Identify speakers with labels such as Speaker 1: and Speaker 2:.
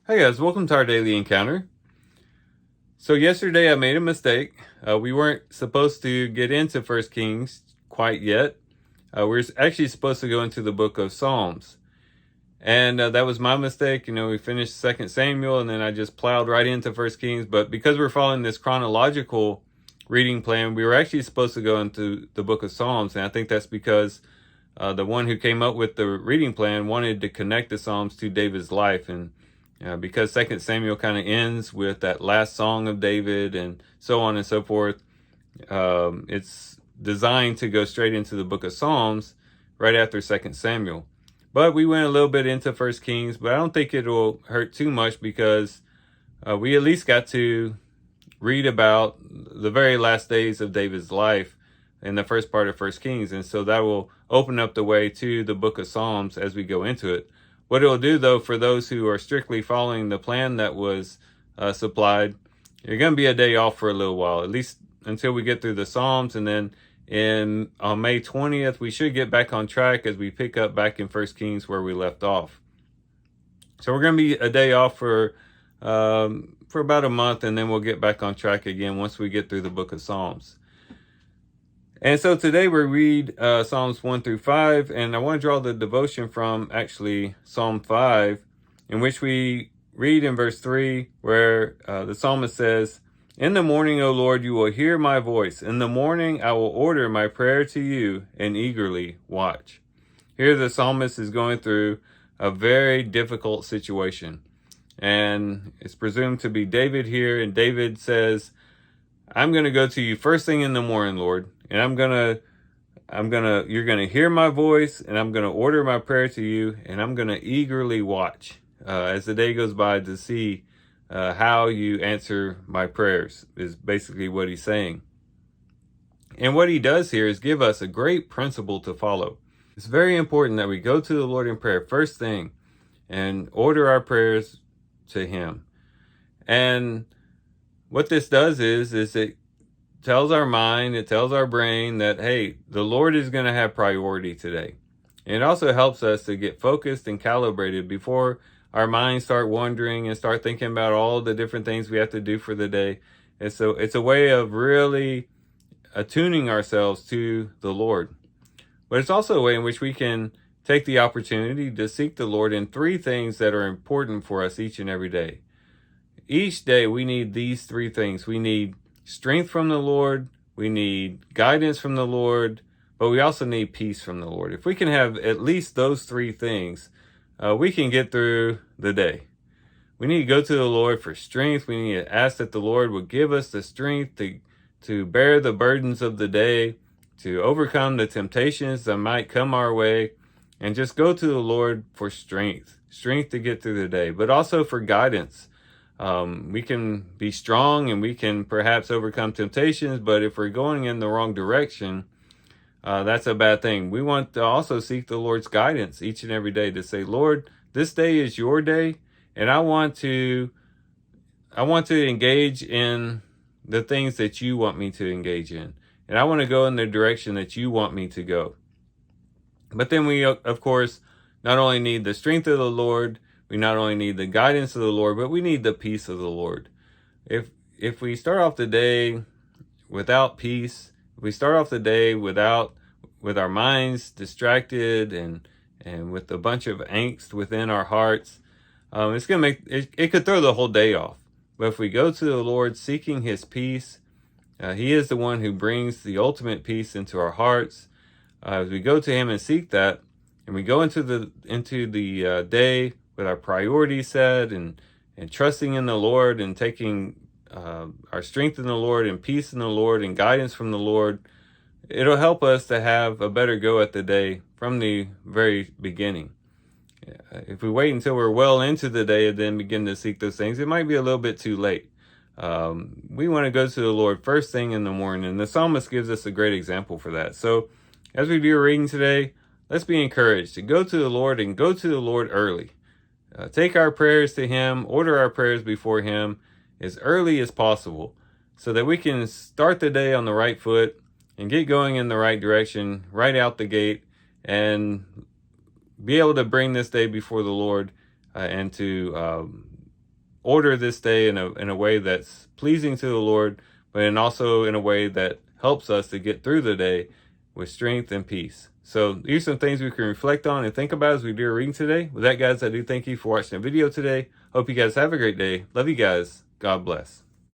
Speaker 1: Hey guys, welcome to our daily encounter. So yesterday I made a mistake. We weren't supposed to get into First Kings quite yet. We are actually supposed to go into the book of Psalms. And that was my mistake. We finished Second Samuel and then I just plowed right into First Kings. But because we're following this chronological reading plan, we were actually supposed to go into the book of Psalms. And I think that's because the one who came up with the reading plan wanted to connect the Psalms to David's life. And because Second Samuel kind of ends with that last song of David and so on and so forth, it's designed to go straight into the book of Psalms right after Second Samuel. But we went a little bit into First Kings, but I don't think it'll hurt too much because we at least got to read about the very last days of David's life in the first part of First Kings. And so that will open up the way to the book of Psalms as we go into it. What it'll do, though, for those who are strictly following the plan that was supplied, you're going to be a day off for a little while, at least until we get through the Psalms. And then on May 20th, we should get back on track as we pick up back in First Kings where we left off. So we're going to be a day off for about a month, and then we'll get back on track again once we get through the book of Psalms. And so today we read Psalms 1 through 5, and I want to draw the devotion from actually Psalm 5, in which we read in verse 3, where the psalmist says, "In the morning, O Lord, you will hear my voice. In the morning, I will order my prayer to you and eagerly watch." Here the psalmist is going through a very difficult situation, and it's presumed to be David here. And David says, "I'm going to go to you first thing in the morning, Lord, and you're going to hear my voice, and I'm going to order my prayer to you, and I'm going to eagerly watch as the day goes by to see how you answer my prayers," is basically what he's saying. And what he does here is give us a great principle to follow. It's very important that we go to the Lord in prayer first thing and order our prayers to him. And what this does is it tells our mind, it tells our brain that, hey, the Lord is going to have priority today. And it also helps us to get focused and calibrated before our minds start wandering and start thinking about all the different things we have to do for the day. And so it's a way of really attuning ourselves to the Lord. But it's also a way in which we can take the opportunity to seek the Lord in three things that are important for us each and every day. Each day we need these three things. We need strength from the Lord, we need guidance from the Lord, but we also need peace from the Lord. If we can have at least those three things, we can get through the day. We need to go to the Lord for strength. We need to ask that the Lord would give us the strength to bear the burdens of the day, to overcome the temptations that might come our way, and just go to the Lord for strength to get through the day, but also for guidance. We can be strong and we can perhaps overcome temptations, but if we're going in the wrong direction, that's a bad thing. We want to also seek the Lord's guidance each and every day to say, "Lord, this day is your day, and I want to engage in the things that you want me to engage in, and I want to go in the direction that you want me to go." But then we, of course, not only need the strength of the Lord, we not only need the guidance of the Lord, but we need the peace of the Lord. If we start off the day without peace, if we start off the day with our minds distracted and with a bunch of angst within our hearts, it's gonna make it could throw the whole day off. But if we go to the Lord seeking his peace, he is the one who brings the ultimate peace into our hearts. As we go to him and seek that, and we go into the day with our priorities set and trusting in the Lord and taking our strength in the Lord and peace in the Lord and guidance from the Lord, it'll help us to have a better go at the day from the very beginning. If we wait until we're well into the day and then begin to seek those things, it might be a little bit too late. We want to go to the Lord first thing in the morning, and the psalmist gives us a great example for that. So as we do our reading today, let's be encouraged to go to the Lord and go to the Lord early. Take our prayers to him, order our prayers before him as early as possible so that we can start the day on the right foot and get going in the right direction right out the gate and be able to bring this day before the Lord and to order this day in a way that's pleasing to the Lord, but also in a way that helps us to get through the day with strength and peace. So these are some things we can reflect on and think about as we do our reading today. With that, guys, I do thank you for watching the video today. Hope you guys have a great day. Love you guys. God bless.